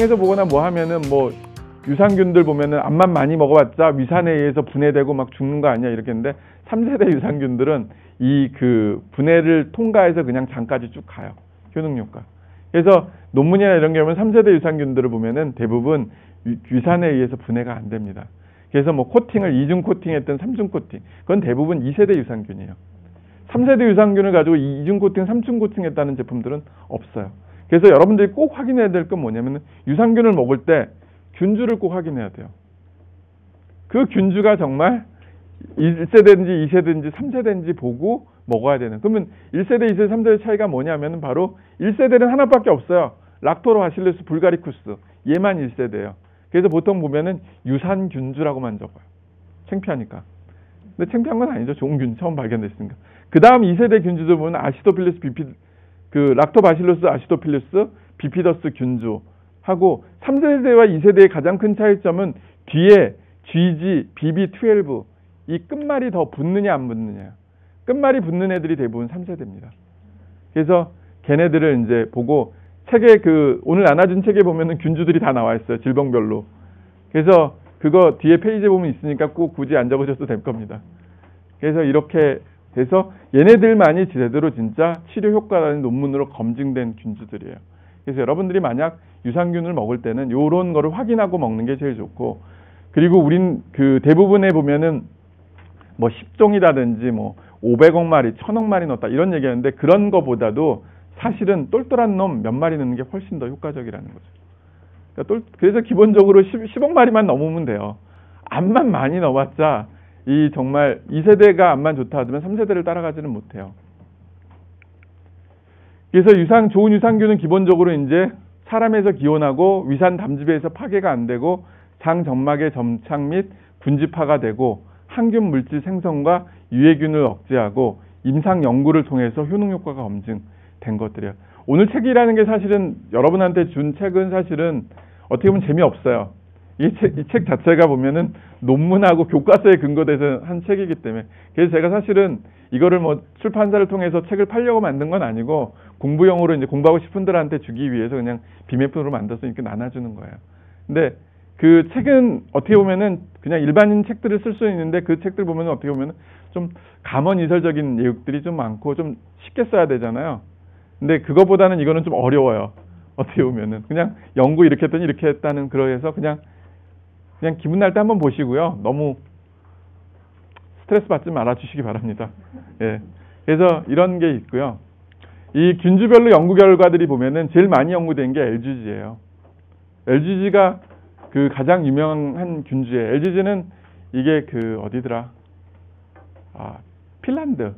临床에서 보거나 뭐 하면은 뭐 유산균들 보면은 암만 많이 먹어봤자 위산에 의해서 분해되고 막 죽는 거 아니야 이렇게 했는데 3세대 유산균들은 이 그 분해를 통과해서 그냥 장까지 쭉 가요. 효능 효과. 그래서 논문이나 이런 게 보면 3세대 유산균들을 보면은 대부분 위산에 의해서 분해가 안 됩니다. 그래서 뭐 코팅을 2중 코팅했든 3중 코팅, 그건 대부분 2세대 유산균이에요. 3세대 유산균을 가지고 2중 코팅, 3중 코팅했다는 제품들은 없어요. 그래서 여러분들이 꼭 확인해야 될 건 뭐냐면 유산균을 먹을 때 균주를 꼭 확인해야 돼요. 그 균주가 정말 1세대인지 2세대인지 3세대인지 보고 먹어야 되는. 그러면 1세대, 2세대, 3세대 차이가 뭐냐면 바로 1세대는 하나밖에 없어요. 락토로바실루스 불가리쿠스. 얘만 1세대예요. 그래서 보통 보면은 유산균주라고만 적어요. 창피하니까. 근데 창피한 건 아니죠. 좋은 균 처음 발견됐으니까. 그 다음 2세대 균주들 보면 아시도필루스 락토바실루스 아시도필루스 비피더스 균주 하고 3세대와 2세대의 가장 큰 차이점은 뒤에 GG, BB12 이 끝말이 더 붙느냐 안 붙느냐. 끝말이 붙는 애들이 대부분 3세대입니다. 그래서 걔네들을 이제 보고 책에 오늘 나눠준 책에 보면은 균주들이 다 나와 있어요. 질병별로. 그래서 그거 뒤에 페이지에 보면 있으니까 꼭 굳이 안 적으셔도 될 겁니다. 그래서 이렇게 해서 얘네들만이 제대로 진짜 치료 효과라는 논문으로 검증된 균주들이에요. 그래서 여러분들이 만약 유산균을 먹을 때는 요런 거를 확인하고 먹는 게 제일 좋고, 그리고 우린 대부분에 보면은 뭐 10종이라든지 뭐 500억 마리, 1000억 마리 넣었다 이런 얘기하는데 그런 거보다도 사실은 똘똘한 놈 몇 마리 넣는 게 훨씬 더 효과적이라는 거죠. 그러니까 그래서 기본적으로 10억 마리만 넘으면 돼요. 암만 많이 넣어봤자 이 정말 2세대가 암만 좋다 하지만 3세대를 따라가지는 못해요. 그래서 좋은 유산균은 기본적으로 이제 사람에서 기원하고 위산 담즙에서 파괴가 안 되고 장 점막의 점착 및 군집화가 되고 항균 물질 생성과 유해균을 억제하고 임상 연구를 통해서 효능 효과가 검증된 것들이에요. 오늘 책이라는 게 사실은 여러분한테 준 책은 사실은 어떻게 보면 재미없어요. 이 책 자체가 보면은 논문하고 교과서에 근거돼서 한 책이기 때문에. 그래서 제가 사실은 이거를 뭐 출판사를 통해서 책을 팔려고 만든 건 아니고 공부용으로 이제 공부하고 싶은 분들한테 주기 위해서 그냥 비매품으로 만들어서 이렇게 나눠주는 거예요. 근데 그 책은 어떻게 보면은 그냥 일반인 책들을 쓸 수 있는데 그 책들 보면은 어떻게 보면은 좀 감언이설적인 내용들이 좀 많고 좀 쉽게 써야 되잖아요. 근데 그거보다는 이거는 좀 어려워요. 어떻게 보면은 그냥 연구 이렇게 했더니 이렇게 했다는 그러해서 그냥 기분 날 때 한번 보시고요. 너무 스트레스 받지 말아 주시기 바랍니다. 예. 그래서 이런 게 있고요. 이 균주별로 연구 결과들이 보면은 제일 많이 연구된 게 LGG예요. LGG가 가장 유명한 균주예요. LGG는 이게 어디더라? 핀란드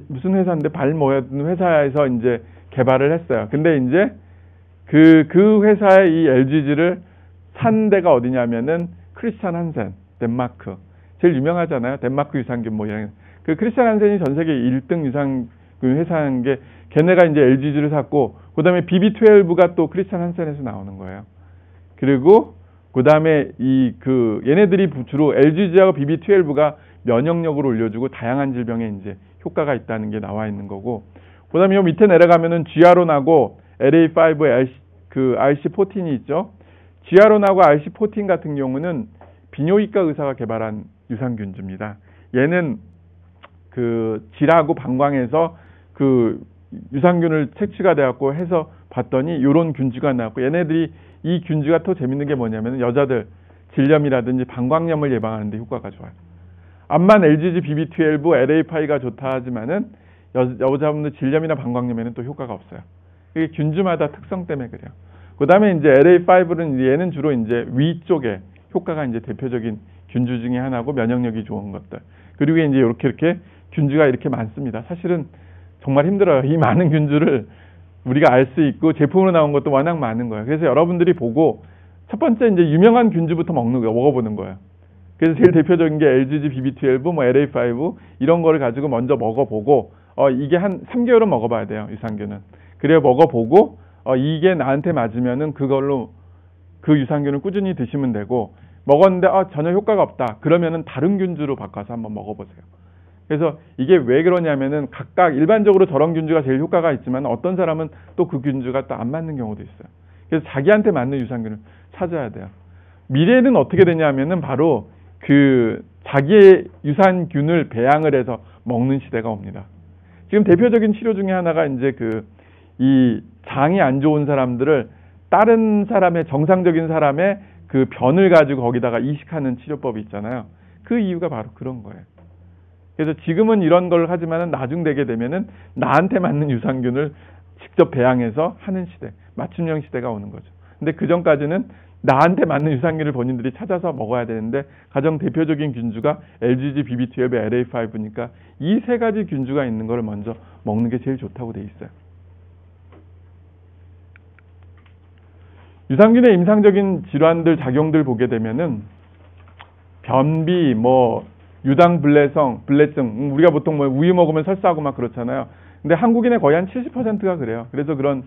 무슨 회사인데 뭐였던 회사에서 이제 개발을 했어요. 근데 이제 그 회사의 이 LGG를 산 데가 어디냐면은 크리스찬 한센, 덴마크. 제일 유명하잖아요. 덴마크 유산균 뭐 이런. 크리스찬 한센이 전 세계 1등 유산균 회사인 게 걔네가 이제 LGG를 샀고, 그다음에 BB12가 또 크리스찬 한센에서 나오는 거예요. 그리고 그다음에 얘네들이 주로 LGG하고 BB12가 면역력을 올려주고 다양한 질병에 이제 효과가 있다는 게 나와 있는 거고, 그다음에 요 밑에 내려가면은 GR1하고 LA5 RC14이 있죠. GR1하고 RC14 같은 경우는 비뇨기과 의사가 개발한 유산균주입니다. 얘는 질하고 방광에서 유산균을 채취가 되었고 해서 봤더니 요런 균주가 나왔고, 얘네들이 이 균주가 더 재밌는 게 뭐냐면 여자들 질염이라든지 방광염을 예방하는 데 효과가 좋아요. 암만 LGG, BB12, LA5가 좋다 하지만은 여자분들 질염이나 방광염에는 또 효과가 없어요. 이게 균주마다 특성 때문에 그래요. 그 다음에 이제 LA5는 얘는 주로 이제 위쪽에 효과가 이제 대표적인 균주 중에 하나고 면역력이 좋은 것들. 그리고 이제 이렇게 균주가 이렇게 많습니다. 사실은 정말 힘들어요. 이 많은 균주를 우리가 알 수 있고 제품으로 나온 것도 워낙 많은 거예요. 그래서 여러분들이 보고 첫 번째 이제 유명한 균주부터 먹어보는 거예요. 그래서 제일 대표적인 게 LGG, BB12, 뭐 LA5 이런 거를 가지고 먼저 먹어보고 이게 한 3개월은 먹어봐야 돼요. 유산균은. 그래야 먹어보고 이게 나한테 맞으면은 그걸로 그 유산균을 꾸준히 드시면 되고, 먹었는데 전혀 효과가 없다. 그러면은 다른 균주로 바꿔서 한번 먹어보세요. 그래서 이게 왜 그러냐면은 각각 일반적으로 저런 균주가 제일 효과가 있지만 어떤 사람은 또 그 균주가 또 안 맞는 경우도 있어요. 그래서 자기한테 맞는 유산균을 찾아야 돼요. 미래에는 어떻게 되냐면은 바로 그 자기의 유산균을 배양을 해서 먹는 시대가 옵니다. 지금 대표적인 치료 중에 하나가 이제 이 장이 안 좋은 사람들을 다른 사람의 정상적인 사람의 그 변을 가지고 거기다가 이식하는 치료법이 있잖아요. 그 이유가 바로 그런 거예요. 그래서 지금은 이런 걸 하지만은 나중 되게 되면은 나한테 맞는 유산균을 직접 배양해서 하는 시대, 맞춤형 시대가 오는 거죠. 근데 그 전까지는 나한테 맞는 유산균을 본인들이 찾아서 먹어야 되는데 가장 대표적인 균주가 LGG, BB12, LA5니까 이 세 가지 균주가 있는 걸 먼저 먹는 게 제일 좋다고 돼 있어요. 유산균의 임상적인 질환들, 작용들 보게 되면은 변비, 유당불내성, 불내증, 우리가 보통 우유 먹으면 설사하고 막 그렇잖아요. 근데 한국인의 거의 한 70%가 그래요. 그래서 그런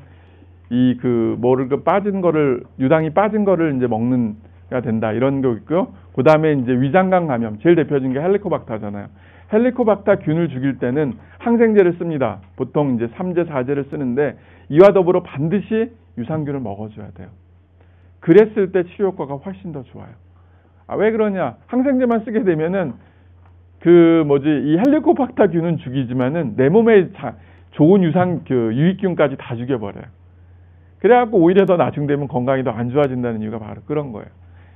빠진 거를, 유당이 빠진 거를 이제 먹는가 된다. 이런 거 있고요. 그 다음에 이제 위장관 감염, 제일 대표적인 게 헬리코박터잖아요. 헬리코박터 균을 죽일 때는 항생제를 씁니다. 보통 이제 3제, 4제를 쓰는데 이와 더불어 반드시 유산균을 먹어줘야 돼요. 그랬을 때 치료 효과가 훨씬 더 좋아요. 왜 그러냐? 항생제만 쓰게 되면은 이 헬리코박터균은 죽이지만은 내 몸에 좋은 유익균까지 다 죽여버려요. 그래갖고 오히려 더 나중 되면 건강이 더 안 좋아진다는 이유가 바로 그런 거예요.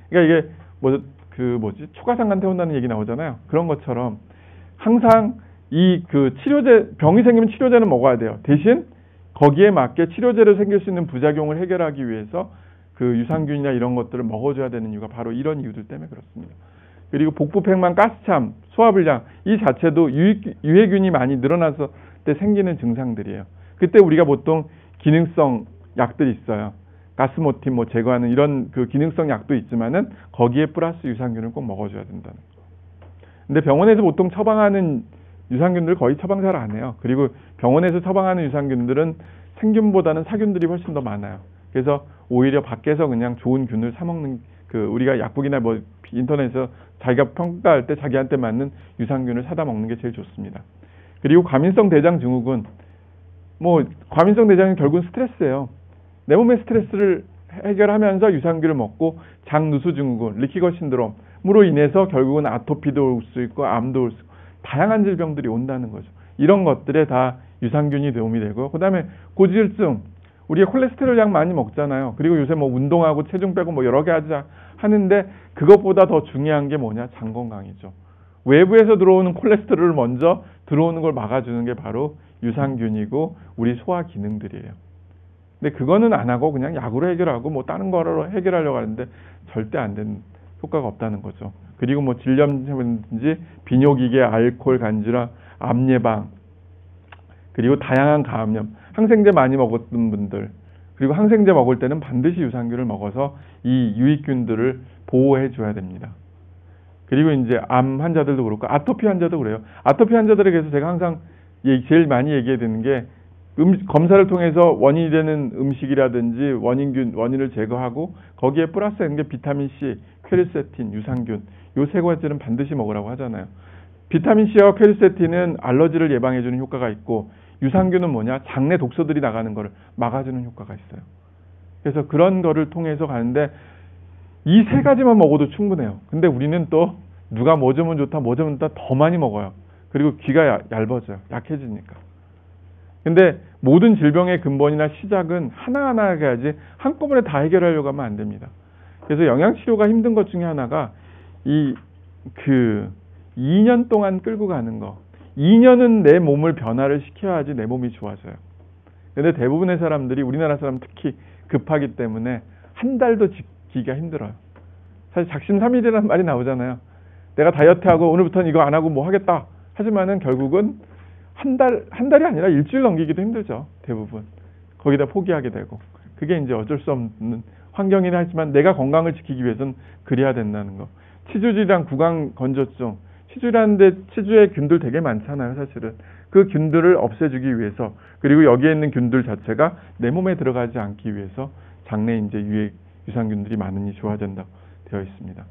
그러니까 이게 초가상간 태운다는 얘기 나오잖아요. 그런 것처럼 항상 치료제, 병이 생기면 치료제는 먹어야 돼요. 대신 거기에 맞게 치료제로 생길 수 있는 부작용을 해결하기 위해서 유산균이나 이런 것들을 먹어줘야 되는 이유가 바로 이런 이유들 때문에 그렇습니다. 그리고 복부팽만, 가스참, 소화불량 이 자체도 유해균이 많이 늘어나서 때 생기는 증상들이에요. 그때 우리가 보통 기능성 약들이 있어요. 가스모틴 제거하는 이런 기능성 약도 있지만은 거기에 플러스 유산균을 꼭 먹어줘야 된다는 거. 근데 병원에서 보통 처방하는 유산균들 거의 처방 잘 안 해요. 그리고 병원에서 처방하는 유산균들은 생균보다는 사균들이 훨씬 더 많아요. 그래서 오히려 밖에서 그냥 좋은 균을 사 먹는 우리가 약국이나 인터넷에서 자기가 평가할 때 자기한테 맞는 유산균을 사다 먹는 게 제일 좋습니다. 그리고 과민성 대장 증후군, 과민성 대장은 결국은 스트레스예요. 내 몸의 스트레스를 해결하면서 유산균을 먹고 장누수 증후군, 리키거 신드롬으로 인해서 결국은 아토피도 올 수 있고 암도 올 수 있고 다양한 질병들이 온다는 거죠. 이런 것들에 다 유산균이 도움이 되고, 그 다음에 고지혈증, 우리가 콜레스테롤 약 많이 먹잖아요. 그리고 요새 운동하고 체중 빼고 여러 개 하는데 그것보다 더 중요한 게 뭐냐? 장 건강이죠. 외부에서 들어오는 콜레스테롤을 먼저 들어오는 걸 막아주는 게 바로 유산균이고 우리 소화 기능들이에요. 근데 그거는 안 하고 그냥 약으로 해결하고 다른 거로 해결하려고 하는데 절대 안 되는 효과가 없다는 거죠. 그리고 질염이라든지 비뇨기계, 알코올 간질환, 암 예방, 그리고 다양한 감염, 항생제 많이 먹었던 분들, 그리고 항생제 먹을 때는 반드시 유산균을 먹어서 이 유익균들을 보호해 줘야 됩니다. 그리고 이제 암 환자들도 그렇고 아토피 환자도 그래요. 아토피 환자들에게서 제가 항상 제일 많이 얘기해 드리는 게 검사를 통해서 원인이 되는 음식이라든지 원인을 제거하고 거기에 플러스하는 게 비타민 C, 퀘르세틴, 유산균 요 세 가지는 반드시 먹으라고 하잖아요. 비타민 C와 퀘르세틴은 알러지를 예방해 주는 효과가 있고 유산균은 뭐냐? 장내 독소들이 나가는 거를 막아주는 효과가 있어요. 그래서 그런 거를 통해서 가는데 이 세 가지만 먹어도 충분해요. 근데 우리는 또 누가 뭐 주면 좋다, 뭐 주면 좋다 더 많이 먹어요. 그리고 귀가 얇아져요. 약해지니까. 근데 모든 질병의 근본이나 시작은 하나하나 해야지 한꺼번에 다 해결하려고 하면 안 됩니다. 그래서 영양치료가 힘든 것 중에 하나가 2년 동안 끌고 가는 거. 2년은 내 몸을 변화를 시켜야지 내 몸이 좋아져요. 근데 대부분의 사람들이 우리나라 사람 특히 급하기 때문에 한 달도 지키기가 힘들어요. 사실 작심삼일이라는 말이 나오잖아요. 내가 다이어트하고 오늘부터는 이거 안 하고 뭐 하겠다. 하지만은 결국은 한 달이 아니라 일주일 넘기기도 힘들죠. 대부분. 거기다 포기하게 되고. 그게 이제 어쩔 수 없는 환경이긴 하지만 내가 건강을 지키기 위해서는 그래야 된다는 거. 치주질환, 구강건조증. 치주에 균들 되게 많잖아요, 사실은. 그 균들을 없애주기 위해서, 그리고 여기에 있는 균들 자체가 내 몸에 들어가지 않기 위해서 장내 이제 유산균들이 많으니 좋아진다고 되어 있습니다.